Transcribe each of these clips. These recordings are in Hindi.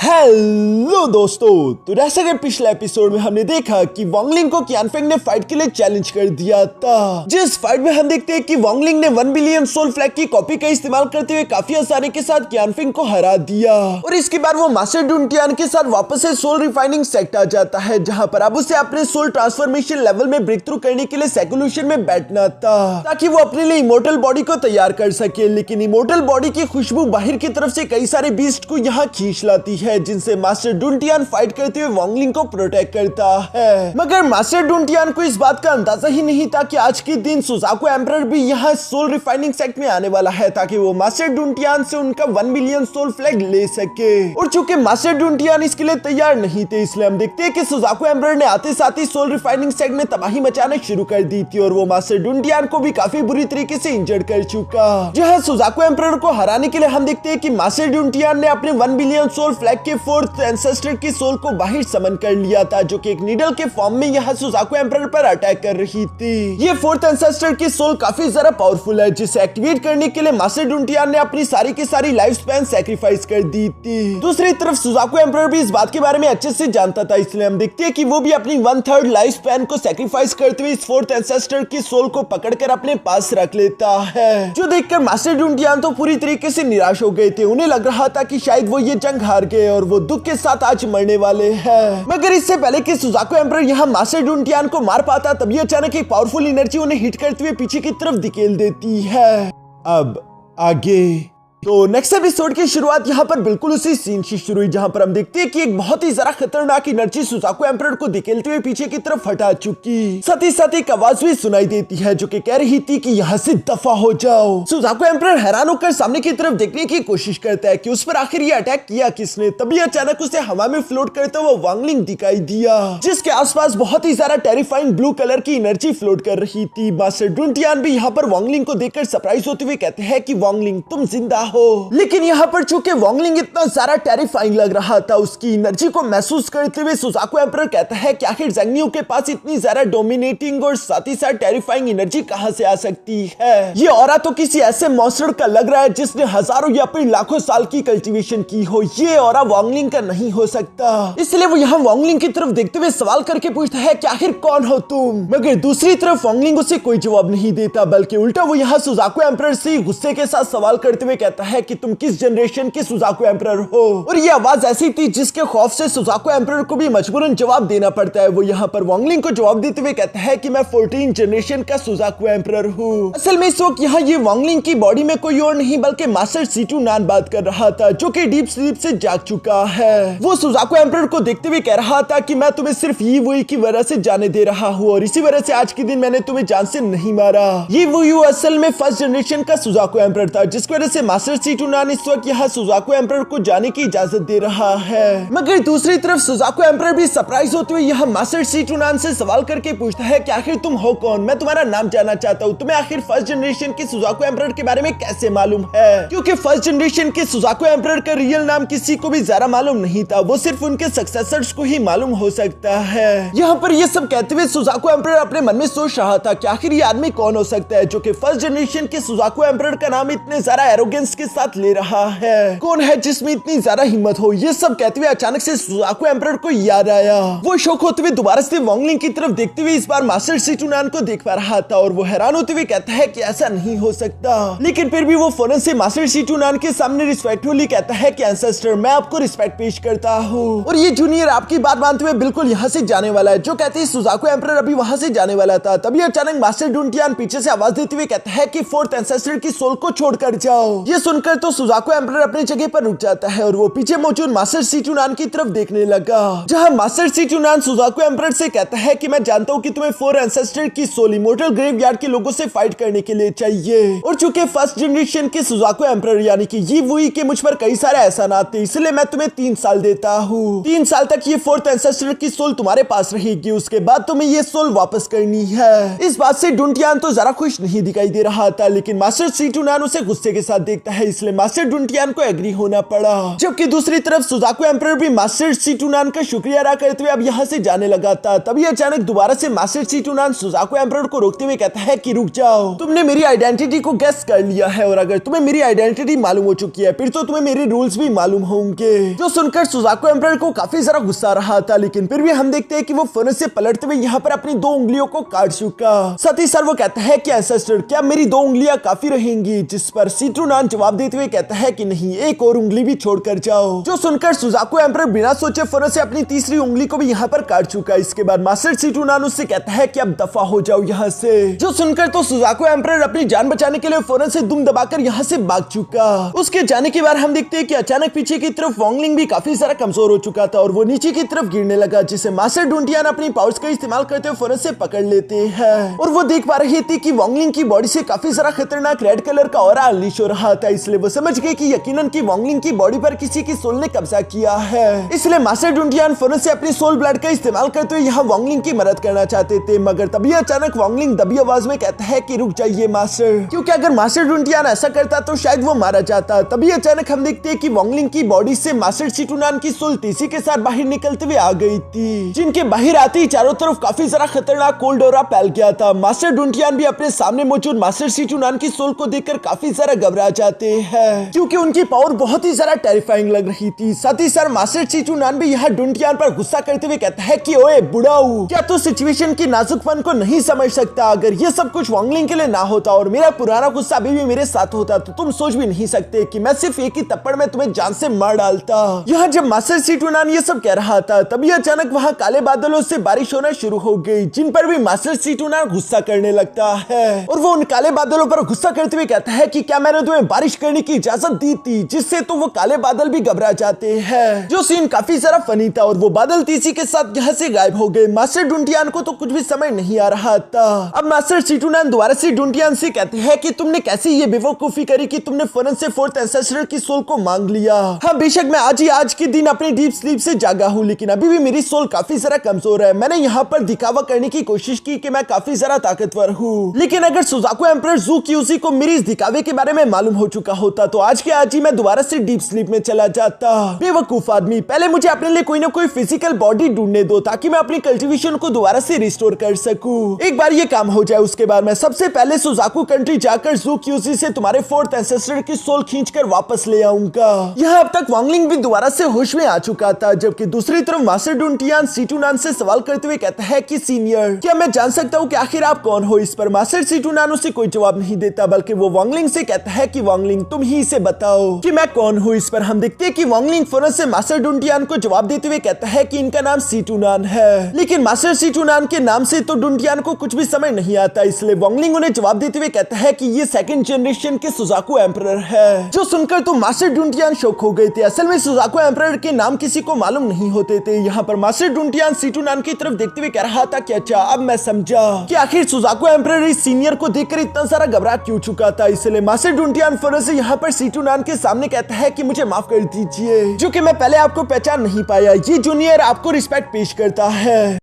हेलो दोस्तों, तो जैसा कि पिछले एपिसोड में हमने देखा कि वोंगलिंग को क्यानफेंग ने फाइट के लिए चैलेंज कर दिया था। जिस फाइट में हम देखते हैं कि वोंगलिंग ने 1 बिलियन सोल फ्लैग की कॉपी का इस्तेमाल करते हुए काफी आसानी के साथ क्यानफेंग को हरा दिया और इसके बाद वो मास्टर डुनटियान के साथ वापस से सोल रिफाइनिंग सेक्टर आ जाता है, जहां पर अब उसे अपने सोल ट्रांसफॉर्मेशन लेवल में ब्रेक थ्रू करने के लिए सेक्यूलेशन में बैठना था ताकि वो अपने लिए इमोर्टल बॉडी को तैयार कर सके। लेकिन इमोर्टल बॉडी की खुशबू बाहर की तरफ से कई सारे बीस्ट को यहाँ खींच लाती है, जिनसे मास्टर डुनटियान फाइट करते हुए वोंगलिंग को प्रोटेक्ट करता है। मगर मास्टर डुनटियान को इस बात का अंदाजा ही नहीं था कि आज के दिन सुजाकू एम्परर भी यहाँ सोल रिफाइनिंग सेक्ट में आने वाला है ताकि वो मास्टर डुनटियान से उनका 1 मिलियन सोल फ्लैग ले सके। और चूंकि मास्टर डुनटियान इसके लिए तैयार नहीं थे, इसलिए हम देखते हैं कि सुजाकू एम्परर ने आते साथ ही सोल रिफाइनिंग सेक्ट में तबाही मचाना शुरू कर दी थी और वो मास्टर डुनटियान को भी काफी बुरी तरीके से इंजर्ड कर चुका। जहाँ सुजाकू एम्परर को हराने के लिए हम देखते हैं कि मास्टर डुनटियान ने अपने 1 बिलियन सोल फ्लैग के 4th एंसेस्टर की सोल को बाहर समन कर लिया था, जो कि एक नीडल के फॉर्म में यहाँ सुजाकू एम्परर पर अटैक कर रही थी। ये 4th एंसेस्टर की सोल काफी ज्यादा पावरफुल है, जिसे एक्टिवेट करने के लिए मास्टर डुनटियान ने अपनी सारी की सारी लाइफ स्पैन सैक्रिफाइस कर दी थी। दूसरी तरफ सुजाकू एम्परर भी इस बात के बारे में अच्छे से जानता था, इसलिए हम देखते हैं कि वो भी अपनी 1/3 लाइफ स्पैन को सैक्रिफाइस करते हुए इस 4th एंसेस्टर की सोल को पकड़कर अपने पास रख लेता है। जो देखकर मास्टर डुनटियान तो पूरी तरीके से निराश हो गए थे। उन्हें लग रहा था कि शायद वो ये जंग हार गए और वो दुख के साथ आज मरने वाले हैं। मगर इससे पहले कि सुजाकू एम्परर यहाँ मास्टर डुनटियान को मार पाता, तभी अचानक एक पावरफुल एनर्जी उन्हें हिट करते हुए पीछे की तरफ धकेल देती है। अब आगे तो नेक्स्ट एपिसोड की शुरुआत यहाँ पर बिल्कुल उसी सीन से शुरू हुई, जहाँ पर हम देखते हैं कि एक बहुत ही जरा खतरनाक एनर्जी सुजाकू एम्परर को धकेलते हुए पीछे की तरफ हटा चुकी। साथ ही एक आवाज भी सुनाई देती है जो कि कह रही थी कि यहाँ से दफा हो जाओ। सुजाकू एम्परर हैरान होकर सामने की तरफ देखने की कोशिश करता है कि उस पर आखिर ये अटैक किया किसने। तभी अचानक उसे हवा में फ्लोट करता हुआ वोंगलिंग दिखाई दिया, जिसके आसपास बहुत ही ज्यादा टेरिफाइंग ब्लू कलर की एनर्जी फ्लोट कर रही थी। मास्टर डुनटियान भी यहाँ पर वोंगलिंग को देखकर सरप्राइज होते हुए कहते हैं कि वोंगलिंग तुम जिंदा हो। लेकिन यहाँ पर चूंकि वोंगलिंग इतना ज्यादा टेरिफाइंग लग रहा था, उसकी एनर्जी को महसूस करते हुए सुजाकू एम्परर कहता है कि आखिर ज़ंगियों के पास इतनी ज्यादा डोमिनेटिंग और साथ ही साथ टेरिफाइंग एनर्जी कहां से आ सकती है। ये ऑरा तो किसी ऐसे मॉन्स्टर का लग रहा है जिसने हजारों या फिर लाखों साल की कल्टीवेशन की हो। ये ऑरा वोंगलिंग का नहीं हो सकता। इसलिए वो यहाँ वोंगलिंग की तरफ देखते हुए सवाल करके पूछता है कि आखिर कौन हो तुम। मगर दूसरी तरफ वोंगलिंग उसे कोई जवाब नहीं देता, बल्कि उल्टा वो यहाँ सुजाकू एम्परर से गुस्से के साथ सवाल करते हुए कहता है कि तुम किस जनरेशन के सुजाकू एम्परर हो। और ये आवाज ऐसी थी जिसके खौफ से सुजाकू एम्परर को भी मजबूरन जवाब देना पड़ता है। वो यहाँ पर वोंगलिंग को जवाब देते हुए कहता है कि मैं 14 जनरेशन का सुजाकू एम्परर हूँ। असल में इस वक्त यहाँ ये वोंगलिंग की बॉडी में कोई और नहीं बल्कि मास्टर सीटू नान बात कर रहा था, जो कि डीप स्लीप से जाग चुका है। वो सुजाकू एम्परर को देखते हुए कह रहा था कि मैं तुम्हें सिर्फ ये वही की वजह से जाने दे रहा हूँ और इसी वजह से आज के दिन मैंने तुम्हें जान से नहीं मारा। ये वो असल में 1st जनरेशन का सुजाकू एम्परर था, जिसकी वजह से मास्टर सीटू नान इस वक्त यहाँ सुजाकू एम्परर को जाने की इजाजत दे रहा है। मगर दूसरी तरफ सुजाकू एम्परर भी सरप्राइज होते हुए यहाँ मास्टर सीटू नान से सवाल करके पूछता है कि आखिर तुम हो कौन, मैं तुम्हारा नाम जानना चाहता हूँ। तुम्हें आखिर 1st जनरेशन के सुजाकू एम्परर के बारे में कैसे मालूम है? क्योंकि 1st जनरेशन के सुजाकू एम्परर का रियल नाम किसी को भी ज्यादा मालूम नहीं था, वो सिर्फ उनके सक्सेसर्स को ही मालूम हो सकता है। यहाँ पर ये सब कहते हुए सुजाकू एम्परर अपने मन में सोच रहा था कि आखिर ये आदमी कौन हो सकता है जो कि 1st जनरेशन के सुजाकू एम्परर का नाम इतने ज्यादा एरोगेंस के साथ ले रहा है। कौन है जिसमें इतनी ज्यादा हिम्मत हो? ये सब कहते हुए अचानक से सुजाकू एम्परर को याद आया। वो शौक होते हुए दोबारा से वोंगलिंग की तरफ देखते हुए इस बार मास्टर सीटू नान को देख पा रहा था और वो हैरान होते हुए कहता है कि ऐसा नहीं हो सकता। लेकिन फिर भी वो फौरन से मास्टर सीटू नान के सामने रिस्पेक्टफुली कहता है कि एंसेस्टर मैं आपको रिस्पेक्ट पेश करता हूँ। और ये जूनियर आपकी बात मानते हुए बिल्कुल यहाँ से जाने वाला है। जो कहते हैं सुजाकू एम्परर अभी वहां से जाने वाला था, तभी अचानक मास्टर डुनटियान पीछे से आवाज देते हुए कहता है कि 4th एंसेस्टर की सोल को छोड़कर जाओ। ये सुनकर तो सुजाकू एम्परर अपनी जगह पर रुक जाता है और वो पीछे मौजूद मास्टर सीटू नान की तरफ देखने लगा, जहां मास्टर सीटू नान सुजाकू एम्परर से कहता है कि मैं जानता हूं कि तुम्हें 4 एंसेस्टर की सोल इमोर्टल ग्रेवयार्ड के लोगों से फाइट करने के लिए चाहिए। और चूंकि 1st जनरेशन के सुजाकू एम्परर यानी कि ये वही के मुझ पर कई सारे एहसानात थे, इसलिए मैं तुम्हें 3 साल देता हूँ। 3 साल तक ये 4th एंसेस्टर की सोल तुम्हारे पास रहेगी, उसके बाद तुम्हें ये सोल वापस करनी है। इस बात से डुनटियान तो जरा खुश नहीं दिखाई दे रहा था, लेकिन मास्टर सीटू नान उसे गुस्से के साथ देखता कहता है, इसलिए मास्टर डुंटियान को एग्री होना पड़ा। जबकि दूसरी तरफ सुजाकू एम्परर भी मास्टर सीटुनान का शुक्रिया अदा करते हुए अब यहाँ से जाने लगा था। तभी अचानक दोबारा से मास्टर सीटुनान सुजाकू एम्परर को रोकते हुए कहता है कि रुक जाओ, तुमने मेरी आइडेंटिटी को गेस कर लिया है और अगर तुम्हें मेरी आइडेंटिटी मालूम हो चुकी है फिर तो तुम्हें मेरे रूल्स भी मालूम होंगे। जो सुनकर सुजाकू एम्परर को काफी ज्यादा गुस्सा आ रहा था, लेकिन फिर भी हम देखते हैं कि वो फर्नेस से पलटते हुए यहाँ पर अपनी 2 उंगलियों को काट चुका। साथ ही सर वो कहता है कि एंसेस्टर क्या मेरी 2 उंगलियां काफी रहेंगी, जिस पर सीटुनान जवाब देते हुए कहता है कि नहीं, एक और उंगली भी छोड़कर जाओ। जो सुनकर सुजाकू एम्परर बिना सोचे फर्नेस से अपनी तीसरी उंगली को भी यहाँ पर काट चुका। इसके बाद मास्टर सीटुनान उससे कहता है कि अब दफा हो जाओ यहाँ से। जो सुनकर तो सुजाकू एम्परर अपनी जान बचाने के लिए फर्नेस से दुम दबाकर यहाँ से भाग चुका। उसके जाने के बाद हम देखते हैं कि अचानक पीछे की तरफ वॉन्गलिंग भी काफी सारा कमजोर हो चुका था और वो नीचे की तरफ गिरने लगा, जिसे मास्टर डुंटियान अपनी पावर्स का इस्तेमाल करते हुए फर्नेस से पकड़ लेते हैं। और वो देख पा रही थी कि वॉन्गलिंग की बॉडी से काफी सारा खतरनाक रेड कलर का ऑरा अनलीश हो रहा था, इसलिए वो समझ गए कि यकीनन की वॉन्गलिंग की बॉडी पर किसी की सोल ने कब्जा किया है। इसलिए मास्टर डुंटियान फर्नेस से अपनी सोल ब्लड का इस्तेमाल करते हुए यहाँ वॉन्गलिंग की मदद करना चाहते थे, मगर तभी अचानक वॉन्गलिंग दबी आवाज में कहता है कि रुक जाइए मास्टर, क्योंकि अगर मास्टर डुंटियान ऐसा करता तो शायद वो मारा जाता। तभी अचानक हम देखते हैं कि वॉन्गलिंग की बॉडी से मास्टर सीटुनान की सोल तेजी के साथ बाहर निकलते हुए आ गई थी, जिनके बाहर आते ही चारों तरफ काफी सारा खतरनाक कोल्ड ऑरा फैल गया था। मास्टर डुंटियान भी अपने सामने मौजूद मास्टर सीटुनान की सोल को देखकर काफी सारा घबरा जाते हैं, क्योंकि उनकी पावर बहुत ही ज्यादा टेरिफाइंग लग रही थी। साथ ही साथ मास्टर सीटुनान भी यहाँ डुंटियान पर गुस्सा करते हुए कहता है कि ओए बुढ़ाऊ, क्या तू सिचुएशन की नाजुकपन को नहीं समझ सकता? अगर ये सब कुछ वॉन्गलिंग के लिए ना होता और मेरा पुराना गुस्सा अभी भी मेरे साथ होता तो तुम सोच भी नहीं सकते कि मैं सिर्फ एक ही थप्पड़ में तुम्हें जान से मार डालता। यहाँ जब मास्टर सीटुनान ये सब कह रहा था तभी अचानक वहाँ काले बादलों से बारिश होना शुरू हो गई, जिन पर भी मास्टर सीटुनान गुस्सा करने लगता है। और वो उन काले बादलों पर गुस्सा करते हुए कहता है कि क्या मैंने तुम्हें बारिश करने की इजाजत दी थी? जिससे तो वो काले बादल भी घबरा जाते हैं। जो सीन काफी सारा फनी था और वो बादल तेजी के साथ यहाँ से गायब हो गए। मास्टर डुंटियान को तो कुछ भी समझ नहीं आ रहा था। अब मास्टर सीटुनान दोबारा से डुंटियान से कहते हैं कि तुमने कैसे ये बेवकूफी करी कि तुमने फर्नेस से 4th एंसेस्टर की सोल को मांग लिया। हाँ बेशक मैं आज के दिन अपने डीप स्लीप से जागा हूँ, लेकिन अभी भी मेरी सोल काफी सारा कमजोर है। मैंने यहाँ पर दिखावा करने की कोशिश की कि मैं काफी सारा ताकतवर हूँ, लेकिन अगर सुजाकू एम्परर ज़ू क्यूज़ी को मेरी इस दिखावे के बारे में मालूम हो चुका होता तो आज के आज ही मैं दोबारा से डीप स्लीप में चला जाता। बेवकूफ आदमी, पहले मुझे अपने लिए कोई ना कोई फिजिकल बॉडी ढूंढने दो ताकि मैं अपनी कल्टीवेशन को दोबारा से रिस्टोर कर सकूं। एक बार ये काम हो जाए उसके बाद मैं सबसे पहले सुजाकू कंट्री जाकर ज़ू क्यूज़ी से तुम्हारे 4th एंसेस्टर की सोल खींचकर वापस ले आऊंगा। यहाँ अब तक वॉन्गलिंग भी दोबारा से होश में आ चुका था, जबकि दूसरी तरफ मास्टर डुंटियान सीटुनान से सवाल करते हुए कहता है कि सीनियर, क्या मैं जान सकता हूँ कि आखिर आप कौन हो? इस पर मास्टर सीटुनान उसे कोई जवाब नहीं देता, बल्कि वो वॉन्गलिंग से कहता है कि वॉन्गलिंग तुम ही इसे बताओ कि मैं कौन हूँ। इस पर हम देखते हैं कि वॉन्गलिंग फर्नेस से मास्टर डुंटियान को जवाब देते हुए कहता है कि इनका नाम सीटुनान है, लेकिन मास्टर सीटुनान के नाम से तो डुंटियान को कुछ भी समझ नहीं आता। इसलिए वॉन्गलिंग उन्हें जवाब देते हुए कहता है कि ये 2nd जनरेशन के सुजाकू एम्परर है। जो सुनकर तो मास्टर डुंटियान शॉक हो गए थे। असल में सुजाकू एम्परर के नाम किसी को मालूम नहीं होते थे। यहाँ पर मास्टर डुंटियान सीटुनान की तरफ देखते हुए कह रहा था कि अच्छा अब मैं समझा कि आखिर सुजाकू एम्परर इस सीनियर को देखकर इतना सारा घबरा क्यों चुका था। इसलिए मास्टर डुंटियान फर्नेस से यहाँ पर सीटुनान के सामने कहता है कि मुझे माफ कर दीजिए, जो कि मैं पहले आपको पहचान नहीं पाया। ये जूनियर आपको रिस्पेक्ट पेश करता है।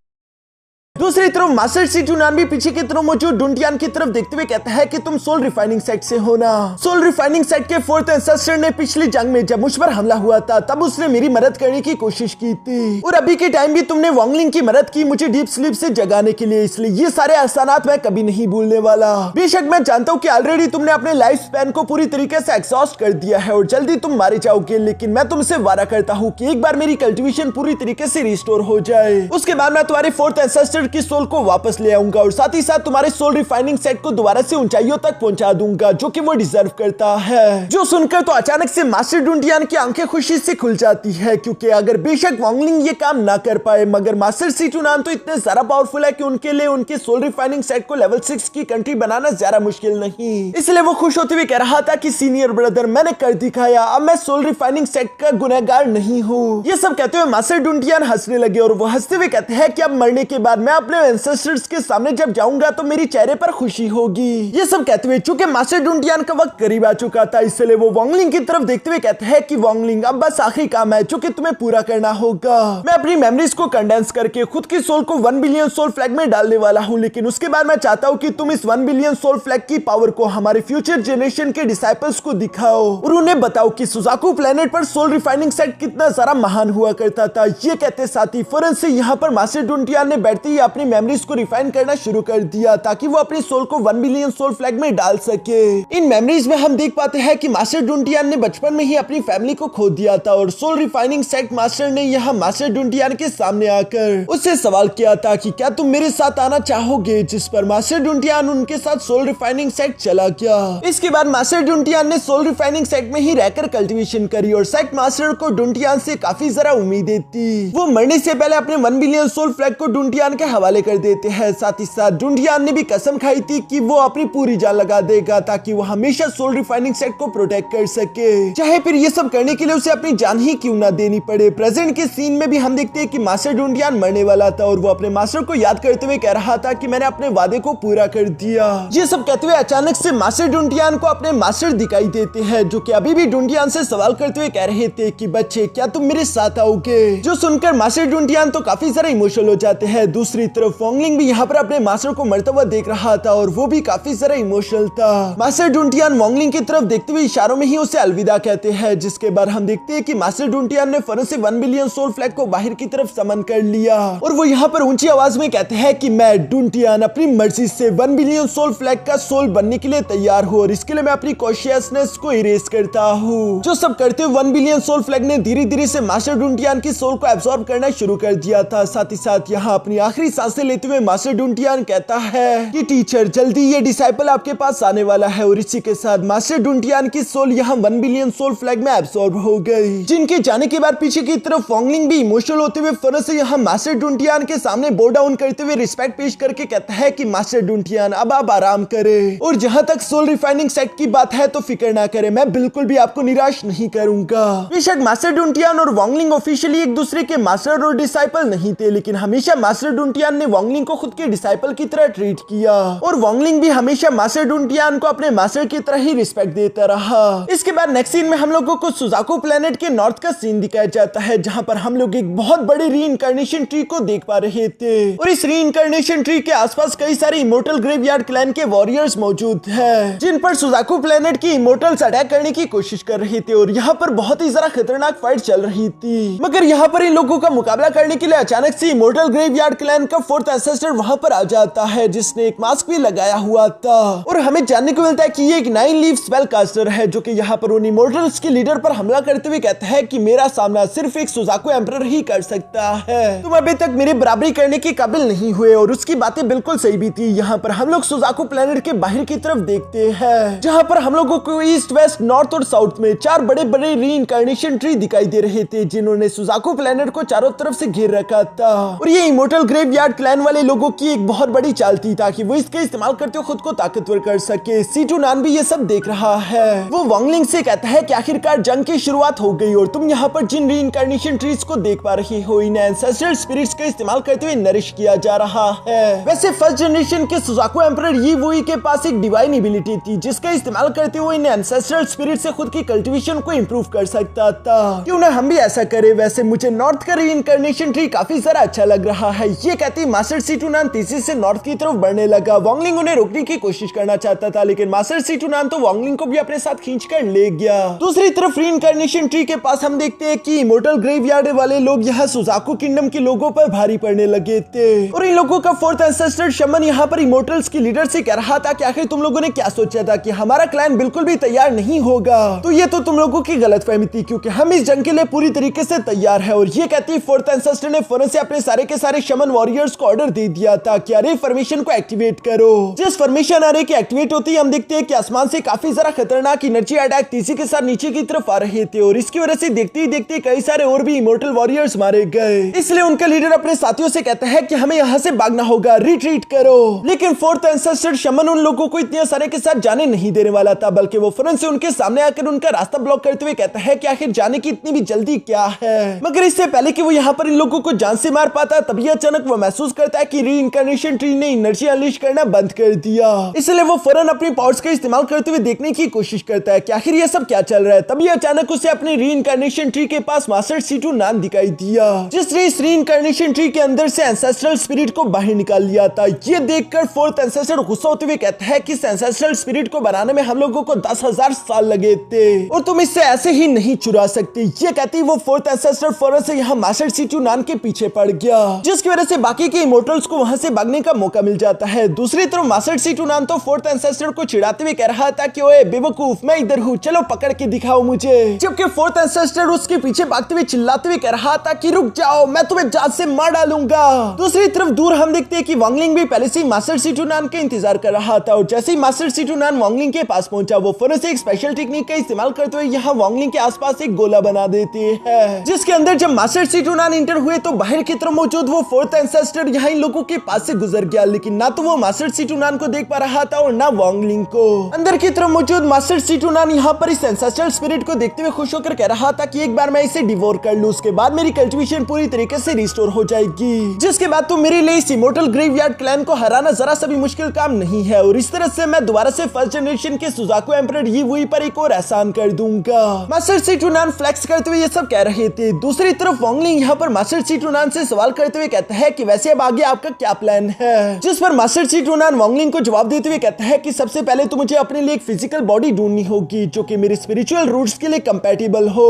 दूसरी तरफ मास्टर सीटुनान भी पीछे की तरफ मौजूद डुंटियान की तरफ देखते हुए कहता है कि तुम सोल रिफाइनिंग सेट से हो ना। सोल रिफाइनिंग सेट के 4th एंसेस्टर ने पिछली जंग में जब मुझ पर हमला हुआ था तब उसने मेरी मदद करने की कोशिश की थी, और अभी के टाइम भी तुमने वॉन्गलिंग की मदद की मुझे डीप स्लीप से जगाने के लिए। इसलिए ये सारे एहसानात मैं कभी नहीं भूलने वाला। बेशक मैं जानता हूँ कि ऑलरेडी तुमने अपने लाइफ स्पैन को पूरी तरीके से एग्जॉस्ट कर दिया है और जल्दी तुम मारे जाओगे, लेकिन मैं तुमसे वादा करता हूँ कि एक बार मेरी कल्टीवेशन पूरी तरीके से रिस्टोर हो जाए उसके बाद मैं तुम्हारे 4th एंसेस्टर की सोल को वापस ले आऊंगा और साथ ही साथ तुम्हारे सोल रिफाइनिंग सेट को दोबारा से ऊंचाइयों तक पहुंचा दूंगा, जो कि वो डिजर्व करता है। जो सुनकर तो अचानक से मास्टर डुंटियान की आंखें खुशी से खुल जाती है, क्योंकि अगर बेशक वॉन्गलिंग ये काम ना कर पाए मगर मास्टर सीटुनान तो इतने ज्यादा पावरफुल है कि उनके लिए उनके सोल रिफाइनिंग सेट को लेवल 6 की कंट्री बनाना ज्यादा मुश्किल नहीं। इसलिए वो खुश होते हुए कह रहा था कि सीनियर ब्रदर मैंने कर दिखाया, अब मैं सोल रिफाइनिंग सेट का गुनहगार नहीं हूँ। ये सब कहते हुए मास्टर डुंटियान हंसने लगे और वो हंसते हुए कहते हैं कि अब मरने के बाद मैं अपने एंसेस्टर्स के सामने जब जाऊंगा तो मेरी चेहरे पर खुशी होगी। ये सब कहते हुए चूंकि मास्टर डुंटियान का वक्त करीब आ चुका था, इसलिए वो वॉन्गलिंग की तरफ देखते हुए कहते हैं कि वॉन्गलिंग अब बस आखिरी काम है जो कि तुम्हें पूरा करना होगा। मैं अपनी मेमोरीज को कंडेंस करके खुद की सोल को 1 बिलियन सोल फ्लैग में डालने वाला हूँ, लेकिन उसके बाद मैं चाहता हूँ कि तुम इस 1 बिलियन सोल फ्लैग की पावर को हमारे फ्यूचर जनरेशन के डिसाइपल्स को दिखाओ और उन्हें बताओ कि सुजाकू प्लेनेट पर सोल रिफाइनिंग सेट कितना सारा महान हुआ करता था। ये कहते साथ ही फौरन से यहाँ पर मास्टर डुंटियान ने बैठते ही अपनी मेमोरीज को रिफाइन करना शुरू कर दिया ताकि वो अपनी सोल को 1 बिलियन सोल फ्लैग में डाल सके। इन मेमोरीज में हम देख पाते हैं कि मास्टर डुंटियान ने बचपन में ही अपनी फैमिली को खो दिया था और सोल रिफाइनिंग सेट मास्टर ने यहाँ मास्टर डुंटियान के सामने आकर उससे सवाल किया था कि क्या तुम मेरे साथ आना चाहोगे, जिस पर मास्टर डुंटियान उनके साथ सोल रिफाइनिंग सेट चला गया। इसके बाद मास्टर डुंटियान ने सोल रिफाइनिंग सेट में ही रहकर कल्टीवेशन करी और सेट मास्टर को डुंटियान से काफी जरा उम्मीदें थी। वो मरने से पहले अपने 1 बिलियन सोल फ्लैग को डुंटियान के हवाले कर देते हैं। साथ ही साथ डुंटियान ने भी कसम खाई थी कि वो अपनी पूरी जान लगा देगा ताकि वो हमेशा सोल रिफाइनिंग सेट को प्रोटेक्ट कर सके, चाहे फिर ये सब करने के लिए उसे अपनी जान ही क्यों ना देनी पड़े। प्रेजेंट के सीन में भी हम देखते हैं कि मास्टर डुंटियान मरने वाला था और वो अपने मास्टर को याद करते हुए कह रहा था कि मैंने अपने वादे को पूरा कर दिया। ये सब कहते हुए अचानक से मास्टर डुंटियान को अपने मास्टर दिखाई देते हैं जो कि अभी भी डुंटियान से सवाल करते हुए कह रहे थे कि बच्चे क्या तुम मेरे साथ आओगे। जो सुनकर मास्टर डुंटियान तो काफी सारे इमोशनल हो जाते हैं। दूसरी तरफ वॉन्गलिंग भी यहाँ पर अपने मास्टर को मरता हुआ देख रहा था और वो भी काफी सारा इमोशनल था। मास्टर डुंटियान वॉन्गलिंग की तरफ देखते हुए इशारों में ही उसे अलविदा कहते हैं, जिसके बाद हम देखते हैं कि मास्टर डुंटियान ने फौरन से 1 बिलियन सोल फ्लैग को बाहर की तरफ समन कर लिया और वो यहाँ पर ऊंची आवाज में कहते हैं कि मैं डुंटियान अपनी मर्जी से 1 बिलियन सोल फ्लैग का सोल बनने के लिए तैयार हूँ और इसके लिए मैं अपनी कॉन्शियसनेस को इरेज करता हूँ। जो सब करते हुए 1 बिलियन सोल फ्लैग ने धीरे धीरे से मास्टर डुंटियान की सोल को एब्सॉर्ब करना शुरू कर दिया था। साथ ही साथ यहाँ अपनी आखिरी सांसें लेते हुए मास्टर डुंटियान कहता है कि टीचर जल्दी ये डिसाइपल आपके पास आने वाला है और इसी के साथ मास्टर डुंटियान की सोल यहाँ 1 बिलियन सोल फ्लैग में एब्सॉर्ब हो गई। जिनके जाने के बाद पीछे की तरफ वॉन्गलिंग भी इमोशनल होते हुए फौरन से यहाँ मास्टर डुंटियान के सामने बो डाउन करते हुए रिस्पेक्ट पेश करके कहता है कि मास्टर डुंटियान अब आप आराम करें और जहां तक सोल रिफाइनिंग सेट की बात है तो फिक्र ना करें, मैं बिल्कुल भी आपको निराश नहीं करूंगा। बेशक मास्टर डुंटियान और वॉन्गलिंग ऑफिशियली एक दूसरे के मास्टर और डिसाइपल नहीं थे, लेकिन हमेशा मास्टर डुंटियान ने वॉन्गलिंग को खुद के डिसाइपल की तरह ट्रीट किया और वॉन्गलिंग भी हमेशा मास्टर डुंटियान को अपने मास्टर की तरह ही रिस्पेक्ट देता रहा। इसके बाद नेक्स्ट सीन में हम लोगों को सुजाकू प्लेनेट के नॉर्थ का सीन दिखाया जाता है जहां पर हम लोग एक बहुत बड़ी रीइंकार्नेशन ट्री को देख पा रहे थे और इस रीइंकार्नेशन ट्री के आसपास कई सारे इमोर्टल ग्रेवयार्ड क्लैन के वॉरियर्स मौजूद हैं जिन पर सुजाकू प्लेनेट की इमोर्टल्स अटैक करने की कोशिश कर रहे थे और यहाँ पर बहुत ही ज्यादा खतरनाक फाइट चल रही थी। मगर यहाँ पर इन लोगों का मुकाबला करने के लिए अचानक से इमोर्टल ग्रेवयार्ड क्लैन का 4th एंसेस्टर वहां पर आ जाता है जिसने एक मास्क भी लगाया हुआ था और हमें जानने को मिलता है कि ये एक 9 लीफ स्पेल कास्टर है जो कि यहाँ पर उन इमोर्टल्स के लीडर पर हमला करते हुए कहता है कि मेरा सामना सिर्फ एक सुजाकू एम्परर ही कर सकता है, तुम अभी तक मेरी बराबरी करने के काबिल नहीं हुए। और उसकी बातें बिल्कुल सही भी थी। यहाँ पर हम लोग सुजाकू प्लेनेट के बाहर की तरफ देखते हैं जहाँ पर हम लोगों को ईस्ट वेस्ट नॉर्थ और साउथ में 4 बड़े बड़े रीइंकार्नेशन ट्री दिखाई दे रहे थे जिन्होंने सुजाकू प्लेनेट को चारों तरफ से घेर रखा था और ये इमोर्टल ग्रेवयार्ड क्लैन वाले लोगों की एक बहुत बड़ी चाल थी ताकि वो इसके इस्तेमाल करते हुए खुद को ताकतवर कर सके। C2 नान भी ये सब देख रहा है। वो वॉन्गलिंग से कहता है कि आखिरकार जंग की शुरुआत हो गई और तुम यहाँ पर जिन रीइंकार्नेशन ट्रीज को देख पा रहे हो इन्हें एंसेस्ट्रल स्पिरिट्स का इस्तेमाल करते हुए नरिश किया जा रहा है। वैसे फर्स्ट जनरेशन के सुजाकू एम्परर यी वुई के पास एक डिवाइन एबिलिटी थी जिसका इस्तेमाल करते हुए इन्हें एंसेस्ट्रल स्पिरिट से खुद की कल्टीवेशन को इंप्रूव कर सकता था। क्यों ना हम भी ऐसा करें। वैसे मुझे नॉर्थ का रीइंकार्नेशन ट्री काफी सारा अच्छा लग रहा है। ये कहती मास्टर C2 नान तेजी से नॉर्थ की तरफ बढ़ने लगा। वॉन्गलिंग उन्हें रोकने की कोशिश करना चाहता था लेकिन मास्टर C2 नान तो वॉन्गलिंग को भी अपने साथ खींचकर ले गया। दूसरी तरफ रीइंकार्नेशन ट्री के पास हम देखते हैं कि इमोर्टल ग्रेवयार्ड वाले लोग यहाँ सुजाकू किंगडम के लोगों पर भारी पड़ने लगे थे और इन लोगों का 4th एंसेस्टर शमन यहाँ पर इमोर्टल्स की लीडर से कह रहा था कि आखिर तुम लोगों ने क्या सोचा था कि हमारा क्लैन बिल्कुल भी तैयार नहीं होगा। तो ये तो तुम लोगों की गलतफहमी थी क्योंकि हम इस जंग के लिए पूरी तरीके से तैयार है। और ये कहती 4th एंसेस्टर ने फौरन से अपने सारे के सारे शमन वॉरियर्स को ऑर्डर दे दिया था कि अरे फॉर्मेशन को एक्टिवेट करो। जिस फॉर्मेशन अरे की एक्टिवेट होती है हम देखते हैं कि आसमान से काफी सारा खतरनाक एनर्जी अटैक तेजी के साथ नीचे की तरफ आ रहे थे और इसकी वजह से देखते ही देखते कई सारे और भी इमोर्टल वॉरियर्स मारे गए। इसलिए उनका लीडर अपने साथियों से कहता है कि हमें यहाँ से भागना होगा, रिट्रीट करो। लेकिन 4th एंसेस्टर शमन उन लोगों को इतने सारे के साथ जाने नहीं देने वाला था बल्कि वो फौरन से उनके सामने आकर उनका रास्ता ब्लॉक करते हुए कहता है कि आखिर जाने की इतनी भी जल्दी क्या है। मगर इससे पहले कि वो यहाँ पर इन लोगों को जान से मार पाता तभी अचानक वो महसूस करता है कि रीइंकार्नेशन ट्री ने एनर्जी अनलीश करना बंद कर दिया। इसलिए वो फौरन अपनी पावर्स का इस्तेमाल करते हुए देखने की कोशिश करता है कि आखिर ये सब क्या चल रहा है। तभी अचानक उसे अपने रीइंकार्नेशन ट्री के पास मास्टर C2 नान दिखाई दिया, जिसने इस रीइंकार्नेशन ट्री के अंदर से एंसेस्ट्रल स्पिरिट को बाहर निकाल लिया था। ये देखकर फोर्थ एंसेस्टर गुस्सा होते हुए कहता है कि एंसेस्ट्रल स्पिरिट को बनाने में हम लोगों को 10,000 साल लगे थे और तुम इससे ऐसे ही नहीं चुरा सकते। ये कहती वो फोर्थ एंसेस्टर फौरन से यहाँ मास्टर C2 नान के पीछे पड़ गया, जिसकी वजह से बाकी के इमोर्टल्स को वहां से भागने का मौका मिल जाता है। दूसरी तरफ मास्टर C2 नान तो फोर्थ एंसेस्टर को चिढ़ाते हुए कह रहा था कि ओए बेवकूफ, मैं इधर हूँ, चलो पकड़ के दिखाओ मुझे। जबकि फोर्थ एंसेस्टर उसके पीछे भागते हुए चिल्लाते हुए कह रहा था कि रुक जाओ, मैं तुम्हें जान से मार डालूंगा। दूसरी तरफ दूर हम देखते हैं कि वांगलिंग भी पहले से मास्टर C2 नान का इंतजार कर रहा था और जैसे ही मास्टर C2 नान वांगलिंग के पास पहुंचा, वो फौरन से एक स्पेशल टेक्निक का इस्तेमाल करते हुए यहाँ वांगलिंग के आसपास एक गोला बना देते हैं, जिसके अंदर जब मास्टर C2 नान इंटर हुए तो बाहर की तरफ मौजूद वो फोर्थ एंसेस्टर यहाँ इन लोगों के पास से गुजर गया, लेकिन ना तो वो मास्टर C2 नान को देख पा रहा था और ना वांगलिंग को। अंदर की तरफ मौजूद मास्टर C2 नान यहाँ पर इस एंसेस्ट्रल स्पिरिट को देखते हुए खुश होकर कह रहा था कि एक बार मैं इसे डिवोर कर लूं, उसके बाद मेरी कल्टीवेशन पूरी तरीके से रिस्टोर हो जाएगी, जिसके बाद तो मेरे लिए इस इमोर्टल ग्रेवयार्ड क्लैन को हराना जरा सा भी मुश्किल काम नहीं है और इस तरह से मैं दोबारा से फर्स्ट जनरेशन के सुजाकू एम्परर यी वुई पर एक और एहसान कर दूंगा। मास्टर C2 नान फ्लेक्स करते हुए ये सब कह रहे थे। दूसरी तरफ वांगलिंग यहाँ पर मास्टर C2 नान से सवाल करते हुए कहता है कि वैसे अब आगे आपका क्या प्लान है, जिस पर मास्टर C2 नान वांगलिंग को जवाब देते हुए कहता है कि सबसे पहले तो मुझे अपने लिए एक फिजिकल बॉडी ढूंढनी होगी जो कि मेरे स्पिरिचुअल रूट्स के लिए कंपैटिबल हो।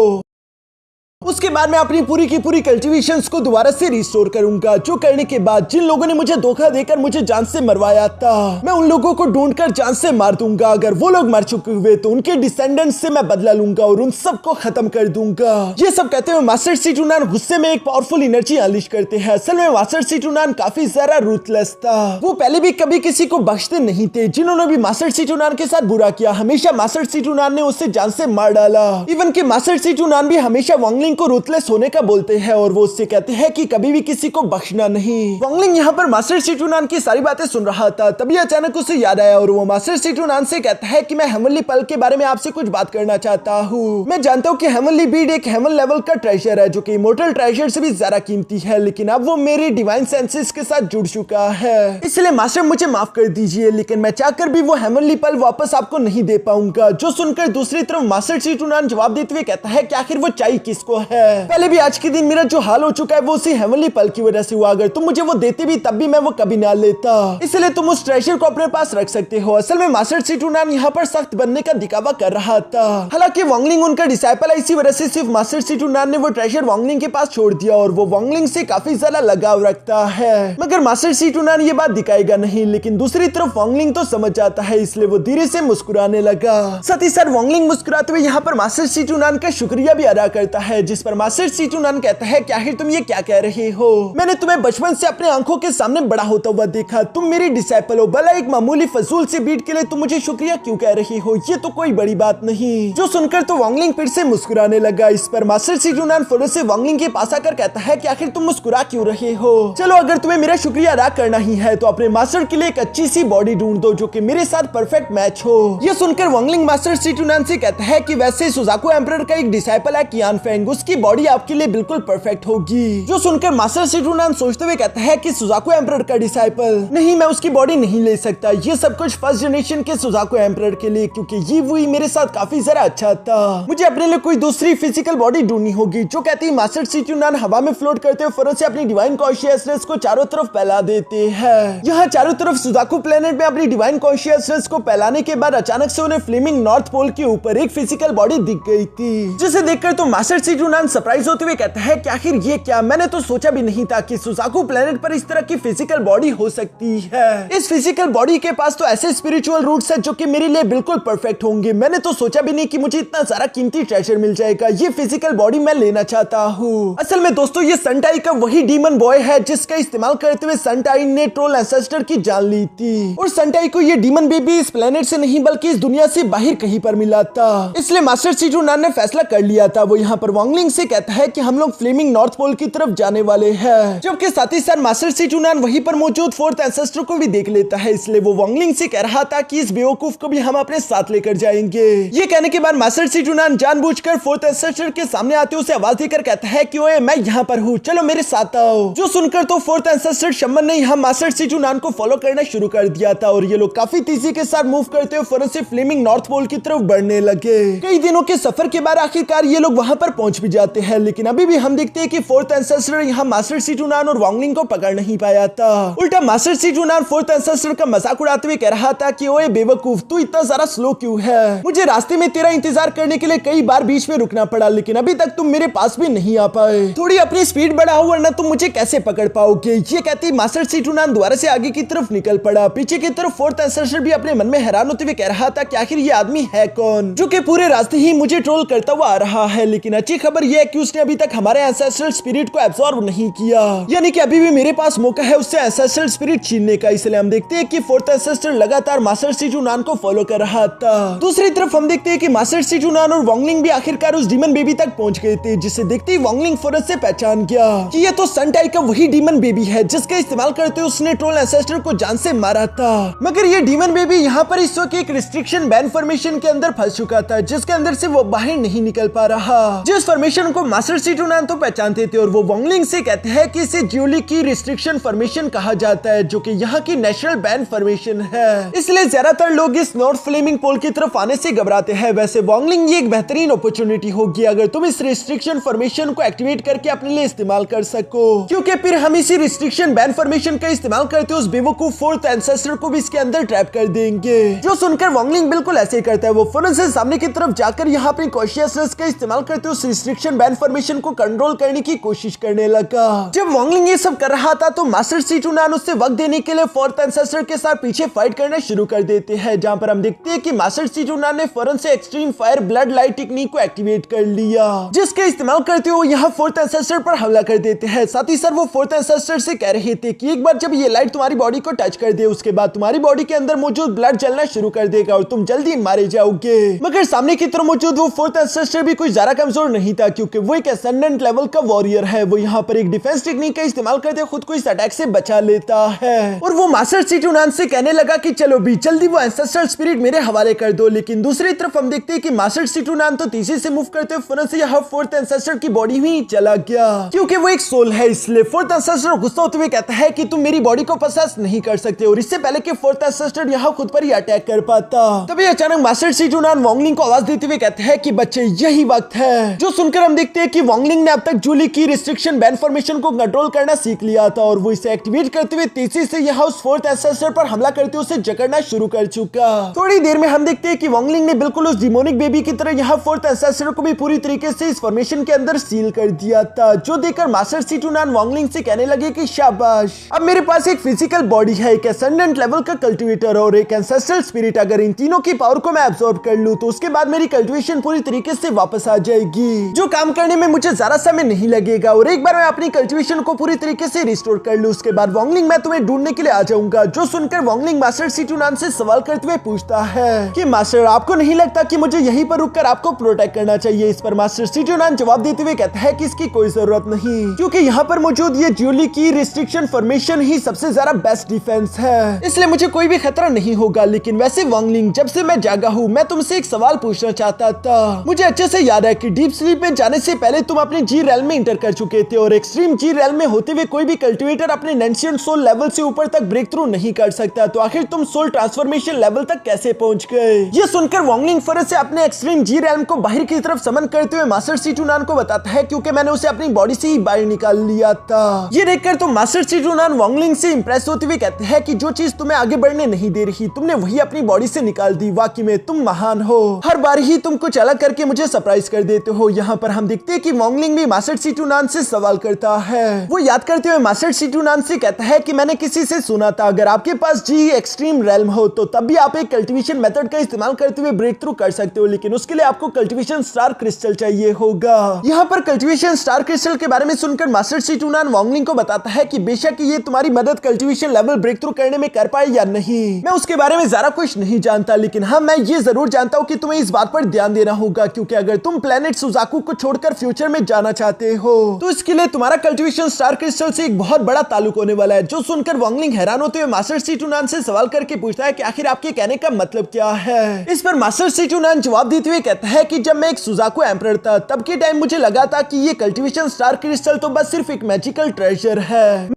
उसके बाद मैं अपनी पूरी की पूरी कल्टीवेशंस को दोबारा से रिस्टोर करूंगा, जो करने के बाद जिन लोगों ने मुझे धोखा देकर मुझे जान से मरवाया था, मैं उन लोगों को ढूंढकर जान से मार दूंगा। अगर वो लोग मर चुके हुए तो उनके डिसेंडेंट्स से मैं बदला लूंगा और उन सबको खत्म कर दूंगा। ये सब कहते हुए मास्टर C2 नान गुस्से में एक पावरफुल एनर्जी अनलीश करते हैं। असल में मास्टर C2 नान काफी ज्यादा रूथलेस था, वो पहले भी कभी किसी को बख्शते नहीं थे। जिन्होंने भी मास्टर C2 नान के साथ बुरा किया, हमेशा मास्टर C2 नान ने उससे जान से मार डाला। इवन कि मास्टर C2 नान भी हमेशा वांगलिंग को रूथलेस होने का बोलते हैं और वो उससे कहते हैं कि कभी भी किसी को बख्शना नहीं। वांगलिंग यहाँ पर मास्टर C2 नान की सारी बातें सुन रहा था, तभी अचानक उसे याद आया और वो मास्टर C2 नान से कहता है कि मैं हेवनली पल के बारे में आपसे कुछ बात करना चाहता हूँ। मैं जानता हूँ कि हेवनली बीड एक हेवन लेवल का ट्रेजर है जो कि इमोर्टल ट्रेजर से भी ज्यादा कीमती है, लेकिन अब वो मेरे डिवाइन सेंसेस के साथ जुड़ चुका है, इसलिए मास्टर मुझे माफ कर दीजिए, लेकिन मैं चाहकर भी वो हेवनली पल वापस आपको नहीं दे पाऊंगा। जो सुनकर दूसरी तरफ मास्टर C2 नान जवाब देते हुए कहता है कि आखिर वो चाहिए किसको है। पहले भी आज के दिन मेरा जो हाल हो चुका है वो उसी हेवनली पल की वजह से हुआ। अगर तुम मुझे वो देते भी तब भी मैं वो कभी ना लेता, इसलिए तुम उस ट्रेजर को अपने पास रख सकते हो। असल में मास्टर C2 नान यहाँ पर सख्त बनने का दिखावा कर रहा था। हालांकि वांगलिंग उनका डिसाइपल है, इसी वजह से सिर्फ मास्टर C2 नान ने वो ट्रेजर वांगलिंग के पास छोड़ दिया और वो वांगलिंग से काफी ज्यादा लगाव रखता है। मगर मास्टर C2 नान ये बात दिखाएगा नहीं, लेकिन दूसरी तरफ वांगलिंग तो समझ जाता है, इसलिए वो धीरे से मुस्कुराने लगा। साथ ही साथ वांगलिंग मुस्कुराते हुए यहाँ पर मास्टर C2 नान का शुक्रिया भी अदा करता है, जिस पर मास्टर C2 नान कहता है कि आखिर तुम ये क्या कह रहे हो, मैंने तुम्हें बचपन से अपने आंखों के सामने बड़ा होता हुआ देखा, तुम मेरी डिसाइपल हो, भला एक मामूली फजूल से बीट के लिए तुम मुझे शुक्रिया क्यों कह रही हो, ये तो कोई बड़ी बात नहीं। जो सुनकर तो वांगलिंग फिर से मुस्कुराने लगा। इस पर मास्टर C2 नान फौरन से वांगलिंग के पास आकर कहता है कि आखिर तुम मुस्कुरा क्यों रहे हो, चलो अगर तुम्हें मेरा शुक्रिया अदा करना ही है तो अपने मास्टर के लिए एक अच्छी सी बॉडी ढूंढ दो जो कि मेरे साथ परफेक्ट मैच हो। ये सुनकर वांगलिंग मास्टर C2 नान से कहता है कि वैसे सुजाकू एम्परर का एक डिसाइपल है कियान फेंग, उसकी बॉडी आपके लिए बिल्कुल परफेक्ट होगी। जो सुनकर मास्टर C2 नान सोचते हुए कहता है कि सुजाकू एम्परर का डिसाइपल नहीं, मैं उसकी बॉडी नहीं ले सकता, ये सब कुछ फर्स्ट जनरेशन के सुजाकू एम्परर के लिए, क्योंकि ये वही मेरे साथ काफी जरा अच्छा था, मुझे अपने लिए कोई दूसरी फिजिकल बॉडी ढूंढनी होगी। जो कहती है मास्टर C2 नान हवा में फ्लोट करते हुए फौरन से अपनी डिवाइन कॉन्शियसनेस को चारों तरफ फैला देते हैं। यहाँ चारों तरफ सुजाकू प्लेनेट में अपनी डिवाइन कॉन्शियसनेस को फैलाने के बाद अचानक से उन्हें फ्लेमिंग नॉर्थ पोल के ऊपर एक फिजिकल बॉडी दिख गई थी, जिसे देखकर तो मास्टर C2 नान सरप्राइज होते हुए कहता है कि आखिर ये क्या, मैंने तो सोचा भी नहीं था कि सुजाकू प्लेनेट पर इस तरह की फिजिकल बॉडी हो सकती है। इस फिजिकल बॉडी के पास तो ऐसे स्पिरिचुअल रूट्स हैं जो कि मेरे लिए बिल्कुल परफेक्ट होंगे। मैंने तो सोचा भी नहीं कि मुझे इतना सारा कीमती ट्रेजर मिल जाएगा। ये फिजिकल बॉडी मैं लेना चाहता हूँ। असल में दोस्तों ये सनटाई का वही डीमन बॉय है जिसका इस्तेमाल करते हुए सनटाई ने ट्रोल एंसेस्टर की जान ली थी, और सनटाई को ये डीमन बेबी इस प्लेनेट से नहीं बल्कि इस दुनिया से बाहर कहीं पर मिला था। इसलिए मास्टर C2 नान ने फैसला कर लिया था वो यहाँ पर वांगलिंग वांगलिंग से कहता है कि हम लोग फ्लेमिंग नॉर्थ पोल की तरफ जाने वाले हैं, जबकि साथ ही साथ मास्टर सी चुनान वहीं पर मौजूद फोर्थ एंसेस्टर को भी देख लेता है। इसलिए वो वांगलिंग से कह रहा था कि इस बेवकूफ को भी हम अपने साथ लेकर जाएंगे। ये कहने के बाद मास्टर सी चुनान जानबूझकर फोर्थ एंसेस्टर के सामने आते उसे आवाज देकर कहता है कि ओए मैं यहाँ पर हूँ, चलो मेरे साथ आओ। जो सुनकर तो फोर्थ एंसेस्टर शम्मन ने यहाँ मास्टर सी चुनान को फॉलो करना शुरू कर दिया था और ये लोग काफी तेजी के साथ मूव करते हुए फौरन से फ्लेमिंग नॉर्थ पोल की तरफ बढ़ने लगे। कई दिनों के सफर के बाद आखिरकार ये लोग वहां पर पहुंच भी जाते हैं, लेकिन अभी भी हम देखते हैं कि फोर्थ एंसेस्टर यहाँ मास्टर सी चुनान और वांगलिंग को पकड़ नहीं पाया था। उल्टा मास्टर सी चुनान फोर्थ एंसेस्टर का मजाक उड़ाते हुए कह रहा था कि ओए बेवकूफ, तू इतना सारा स्लो क्यों है? मुझे रास्ते में तेरा इंतजार करने के लिए कई बार बीच में रुकना पड़ा, लेकिन अभी तक तुम मेरे पास भी नहीं आ पाए। थोड़ी अपनी स्पीड बढ़ाओ वरना तुम मुझे कैसे पकड़ पाओगे। ये कहते मास्टर सी चुनान दोबारा से आगे की तरफ निकल पड़ा। पीछे की तरफ फोर्थ एंसेस्टर भी अपने मन में हैरान होते हुए कह रहा था कि आखिर ये आदमी है कौन जो कि पूरे रास्ते ही मुझे ट्रोल करता हुआ आ रहा है। लेकिन अच्छी खबर यह है कि उसने अभी तक हमारे एंसेस्ट्रल स्पिरिट को एब्सॉर्ब नहीं किया, यानी कि अभी भी मेरे पास मौका है उससे एंसेस्ट्रल स्पिरिट छीनने का। इसलिए हम देखते हैं कि फोर्थ एंसेस्टर लगातार मास्टर सी चुनान को फॉलो कर रहा था। दूसरी तरफ हम देखते हैं कि मास्टर सी चुनान और वांगलिंग भी आखिरकार उस डीमन बेबी तक पहुंच गए थे, जिसे देखते ही वांगलिंग फौरन से पहचान गया कि ये तो सन टाई का वही डीमन बेबी है जिसका इस्तेमाल करते उसने ट्रोल एंसेस्टर को जान से मारा था। मगर ये डीमन बेबी यहाँ पर इस वक्त एक रिस्ट्रिक्शन बैन फॉर्मेशन के अंदर फंस चुका था, जिसके अंदर से वो बाहर नहीं निकल पा रहा। जिस फॉर्मेशन को मास्टर सी चुनान तो पहचानते थे और वो वांगलिंग से कहते हैं कि इसे ज्यूली की रिस्ट्रिक्शन फॉर्मेशन कहा जाता है, जो कि यहाँ की नेशनल बैन फॉर्मेशन है। इसलिए ज्यादातर लोग इस नॉर्थ फ्लेमिंग पोल की तरफ आने से घबराते हैं। वैसे वांगलिंग ये एक बेहतरीन अपॉर्चुनिटी होगी अगर तुम इस रिस्ट्रिक्शन फॉर्मेशन को एक्टिवेट करके अपने लिए इस्तेमाल कर सको, क्योंकि फिर हम इसी रिस्ट्रिक्शन बैन फॉर्मेशन का इस्तेमाल करते उस बेवकूफ फोर्थ एंसेस्टर को भी इसके अंदर ट्रैप कर देंगे। जो सुनकर वांगलिंग बिल्कुल ऐसे ही करता है। वो फौरन से सामने की तरफ जाकर यहाँ अपनी कॉन्शियसनेस का इस्तेमाल करते उस रिस्ट्रिक्शन बैन फॉर्मेशन को कंट्रोल करने की कोशिश करने लगा। जब वांगलिंग ये सब कर रहा था तो मास्टर सी चुनान उससे वक्त देने के लिए फोर्थ एंसेस्टर के साथ पीछे फाइट करना शुरू कर देते हैं, जहां पर हम देखते हैं कि मास्टर सी चुनान ने फौरन से extreme fire blood light technique को एक्टिवेट कर लिया, जिसके इस्तेमाल करते हुए यहाँ फोर्थ एंसेस्टर पर हमला कर देते हैं। साथ ही सर वो फोर्थ एंसेस्टर से कह रहे थे कि एक बार जब ये लाइट तुम्हारी बॉडी को टच कर दे उसके बाद तुम्हारी बॉडी के अंदर मौजूद ब्लड जलना शुरू कर देगा और तुम जल्दी मारे जाओगे। मगर सामने की तरफ मौजूद वो फोर्थ एंसेस्टर भी कुछ ज्यादा कमजोर नहीं था, क्योंकि वो एक एसेंडेंट लेवल का वॉरियर है। वो यहाँ पर एक डिफेंस टेक्निक का इस्तेमाल करते खुद को इस अटैक से बचा लेता है और वो मास्टर सी चुनान से कहने लगा कि चलो भी जल्दी वो एंसेस्ट्रल स्पिरिट मेरे हवाले कर दो। लेकिन दूसरी तरफ हम देखते हैं कि मास्टर सी चुनान तो तेजी से मूव करते फौरन से यहाँ फोर्थ एंसेस्टर की बॉडी ही चला गया, क्योंकि वो एक सोल है। इसलिए फोर्थ एंसेस्टर गुस्सा होते हुए कहता है कि तुम मेरी बॉडी को पसेस नहीं कर सकते, और इससे पहले कि फोर्थ एंसेस्टर यहाँ खुद पर ही अटैक कर पाता तभी अचानक मास्टर सी चुनान वांगलिंग को आवाज देते हुए कहते हैं कि बच्चे यही वक्त है। जो सुनकर हम देखते हैं कि वांगलिंग ने अब तक जूली की रिस्ट्रिक्शन बैन फॉर्मेशन को कंट्रोल करना सीख लिया था और वो इसे एक्टिवेट करते हुए तेजी से यहाँ उस फोर्थ एंसेस्टर पर हमला करते हुए उसे जकड़ना शुरू कर चुका। थोड़ी देर में हम देखते हैं कि वांगलिंग ने बिल्कुल उस डिमोनिक बेबी की तरह यहाँ फोर्थ एंसेस्टर को भी पूरी तरीके से इस फॉर्मेशन के अंदर सील कर दिया था, जो देखकर मास्टर सी चुनान वांगलिंग से कहने लगे कि शाबाश, अब मेरे पास एक फिजिकल बॉडी है, एक एसेंडेंट लेवल का कल्टिवेटर और एक एंसेस्ट्रल स्पिरिट। अगर इन तीनों की पावर को मैं एब्सॉर्ब कर लूं तो उसके बाद मेरी कल्टिवेशन पूरी तरीके से वापस आ जाएगी, जो काम करने में मुझे ज्यादा समय नहीं लगेगा। और एक बार मैं अपनी कल्टिवेशन को पूरी तरीके से रिस्टोर कर लूं उसके बाद वांगलिंग मैं तुम्हें ढूंढने के लिए आ जाऊंगा। जो सुनकर वांगलिंग मास्टर सी चुनान से सवाल करते हुए पूछता है कि मास्टर आपको नहीं लगता कि मुझे यहीं पर रुककर आपको प्रोटेक्ट करना चाहिए? इस पर मास्टर सी चुनान जवाब देते हुए कहता है कि इसकी कोई जरूरत नहीं, क्योंकि यहाँ पर मौजूद ये ज्यूली की रिस्ट्रिक्शन फॉर्मेशन ही सबसे ज्यादा बेस्ट डिफेंस है, इसलिए मुझे कोई भी खतरा नहीं होगा। लेकिन वैसे वांगलिंग, जब से मैं जागा हूँ मैं तुमसे एक सवाल पूछना चाहता था। मुझे अच्छे से याद है कि डीप स्लीप में जाने से पहले तुम अपने जी रेल में इंटर कर चुके थे और एक्सट्रीम जी रेल में होते हुए कोई भी कल्टिवेटर अपने नेंशियंट सोल लेवल से ऊपर तक ब्रेक थ्रू नहीं कर सकता, तो आखिर तुम सोल ट्रांसफॉर्मेशन लेवल तक कैसे पहुंच गए? ये सुनकर वांगलिंग फौरन से अपने एक्सट्रीम जी रेल को बाहर की तरफ समन करते हुए मास्टर सी चुनान को बताता है क्योंकि मैंने उसे अपनी बॉडी से ही बाहर निकाल लिया था। ये देखकर तो मास्टर सी चुनान वांगलिंग से इंप्रेस होते हुए कहते हैं कि जो चीज तुम्हें आगे बढ़ने नहीं दे रही तुमने वही अपनी बॉडी से निकाल दी। वाकई में तुम महान हो, हर बार ही तुम कुछ अलग करके मुझे सरप्राइज कर देते हो। यहाँ पर हम देखते हैं कि वांगलिंग भी मास्टर सी चुनान से सवाल करता है। वो याद करते हुए मास्टर सी चुनान से कहता है कि मैंने किसी से सुना था अगर आपके पास जी एक्सट्रीम रेल्म हो तो तब भी आप एक कल्टीवेशन मेथड का इस्तेमाल करते हुए ब्रेक थ्रू कर सकते हो, लेकिन उसके लिए आपको कल्टीवेशन स्टार क्रिस्टल चाहिए होगा। यहाँ पर कल्टीवेशन स्टार क्रिस्टल के बारे में सुनकर मास्टर सी चुनान वांगलिंग को बताता है कि बेशक ये तुम्हारी मदद कल्टीवेशन लेवल ब्रेक थ्रू करने में कर पाए या नहीं, मैं उसके बारे में ज्यादा कुछ नहीं जानता, लेकिन हाँ मैं ये जरूर जानता हूँ कि तुम्हें इस बात पर ध्यान देना होगा, क्योंकि अगर तुम प्लेनेट सुजाकू सुजाकू को छोड़कर फ्यूचर में जाना चाहते हो तो इसके लिए तुम्हारा कल्टीवेशन स्टार क्रिस्टल से एक बहुत बड़ा ताल्लुक होने वाला है। जो सुनकर वांगलिंग हैरान होते हुए मास्टर सीटुनान से सवाल करके पूछता है कि आखिर आपके कहने का मतलब क्या है। इस पर मास्टर सीटुनान जवाब देते हुए कहता है कि जब मैं एक सुजाकू एम्परर था तब के टाइम मुझे लगा था कि ये कल्टीवेशन स्टार क्रिस्टल तो बस सिर्फ एक मैजिकल ट्रेजर है,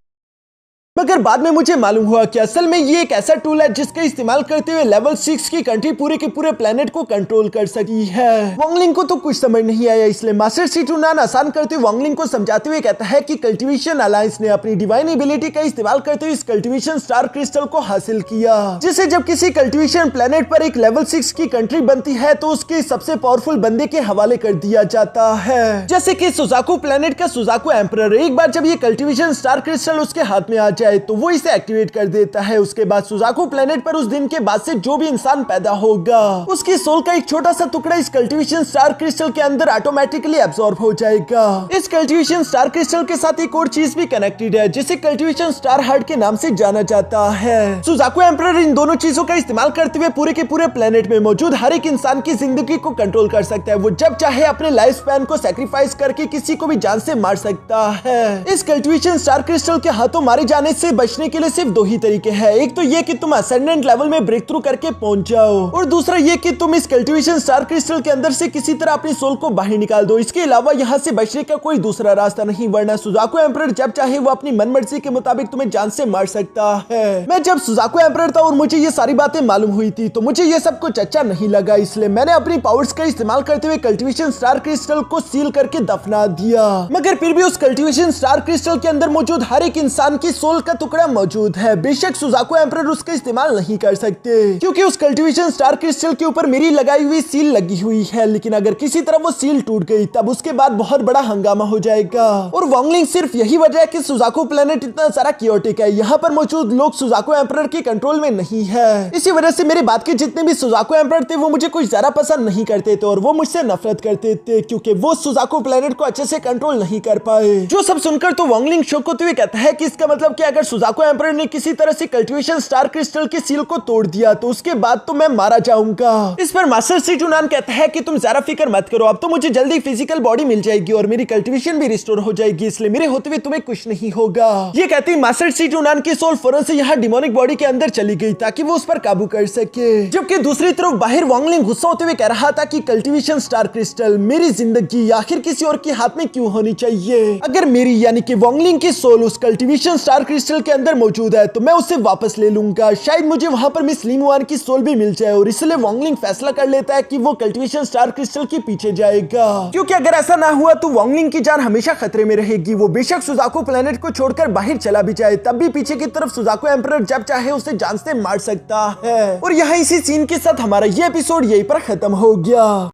मगर बाद में मुझे मालूम हुआ कि असल में ये एक ऐसा टूल है जिसका इस्तेमाल करते हुए लेवल 6 की कंट्री पूरे के पूरे प्लेनेट को कंट्रोल कर सकती है। वांगलिंग को तो कुछ समझ नहीं आया, इसलिए मास्टर सीटुनान आसान करते हुए वांगलिंग को समझाते हुए कहता है कि कल्टीवेशन अलायंस ने अपनी डिवाइन एबिलिटी का इस्तेमाल करते हुए इस कल्टीवेशन स्टार क्रिस्टल को हासिल किया, जिसे जब किसी कल्टीवेशन प्लेनेट पर एक लेवल 6 की कंट्री बनती है तो उसके सबसे पावरफुल बंदे के हवाले कर दिया जाता है। जैसे कि सुजाकू प्लेनेट का सुजाकू एम्परर, एक बार जब ये कल्टीवेशन स्टार क्रिस्टल उसके हाथ में आ जाए तो वो इसे एक्टिवेट कर देता है। उसके बाद सुजाकू प्लेनेट पर उस दिन के बाद से जो भी इंसान पैदा होगा उसकी सोल का एक छोटा सा टुकड़ा इस कल्टीवेशन स्टार क्रिस्टल के अंदर ऑटोमेटिकली एब्जॉर्ब हो जाएगा। इस कल्टीवेशन स्टार क्रिस्टल के साथ एक और चीज भी कनेक्टेड है जिसे कल्टीवेशन स्टार हार्ट के नाम से जाना जाता है। सुजाकू एम्परर इन दोनों चीजों का इस्तेमाल करते हुए पूरे के पूरे प्लेनेट में मौजूद हर एक इंसान की जिंदगी को कंट्रोल कर सकता है। वो जब चाहे अपने लाइफ स्पैन को सैक्रिफाइस करके किसी को भी जान से मार सकता है। इस कल्टीवेशन स्टार क्रिस्टल के हाथों मारे जाने से बचने के लिए सिर्फ दो ही तरीके हैं, एक तो ये कि तुम असेंडेंट लेवल में ब्रेक थ्रू करके पहुंच जाओ और दूसरा ये कि तुम इस कल्टीवेशन स्टार क्रिस्टल के अंदर से किसी तरह अपनी सोल को बाहर निकाल दो। इसके अलावा यहाँ से बचने का कोई दूसरा रास्ता नहीं, वरना सुजाकू एम्परर जब चाहे वो अपनी मनमर्जी के मुताबिक तुम्हें जान से मार सकता है। मैं जब सुजाकू एम्परर था और मुझे ये सारी बातें मालूम हुई थी तो मुझे ये सब कुछ अच्छा नहीं लगा, इसलिए मैंने अपनी पावर्स का इस्तेमाल करते हुए कल्टीवेशन स्टार क्रिस्टल को सील करके दफना दिया। मगर फिर भी उस कल्टीवेशन स्टार क्रिस्टल के अंदर मौजूद हर एक इंसान की सोल का टुकड़ा मौजूद है। बेशक सुजाकू एम्परर उसका इस्तेमाल नहीं कर सकते क्योंकि उस कल्टीवेशन स्टार क्रिस्टल के ऊपर मेरी लगाई हुई सील लगी हुई है, लेकिन अगर किसी तरह वो सील टूट गई तब उसके बाद बहुत बड़ा हंगामा हो जाएगा। और वांगलिंग सिर्फ यही वजह है कि सुजाकू प्लेनेट इतना सारा क्योटिक है, यहाँ पर मौजूद लोग सुजाकू एम्परर के कंट्रोल में नहीं है। इसी वजह से मेरे बाद के जितने भी सुजाकू एम्परर थे वो मुझे कुछ ज्यादा पसंद नहीं करते थे और वो मुझसे नफरत करते थे क्योंकि वो सुजाकू प्लेनेट को अच्छे से कंट्रोल नहीं कर पाए। जो सब सुनकर तो वांगलिंग शौक होते हुए कहता है कि इसका मतलब कि अगर सुजाकू एम्परर ने किसी तरह से कल्टीवेशन स्टार क्रिस्टल की सील को तोड़ दिया तो उसके बाद तो मैं मारा जाऊंगा। इस पर मास्टर सीटुनान कहता है कि तुम ज्यादा फिक्र मत करो, अब तो मुझे जल्दी फिजिकल बॉडी मिल जाएगी और मेरी कल्टीवेशन भी रिस्टोर हो जाएगी, इसलिए मेरे होते हुए तुम्हें कुछ नहीं होगा। ये कहती मास्टर सीटुनान की सोल फौरन से यहाँ डिमोनिक बॉडी के अंदर चली गई ताकि वो उस पर काबू कर सके, जबकि दूसरी तरफ बाहर वांगलिंग गुस्सा होते हुए कह रहा था कि कल्टीवेशन स्टार क्रिस्टल मेरी जिंदगी आखिर किसी और के हाथ में क्यों होनी चाहिए। अगर मेरी यानी कि वांगलिंग की सोल उस कल्टीवेशन स्टार क्रिस्टल के अंदर मौजूद है तो मैं उसे वापस ले लूंगा, शायद मुझे वहां पर मिस लीमुआन की सोल भी मिल जाए। और इसलिए वांगलिंग फैसला कर लेता है कि वो कल्टीवेशन स्टार क्रिस्टल के पीछे जाएगा, क्योंकि अगर ऐसा ना हुआ तो वांगलिंग की जान हमेशा खतरे में रहेगी। वो बेशक सुजाकू प्लेनेट को छोड़कर बाहर चला भी जाए तब भी पीछे की तरफ सुजाकू एम्परर जब चाहे उसे जान से मार सकता है। और यहाँ इसी सीन के साथ हमारा ये एपिसोड यहीं पर खत्म हो गया।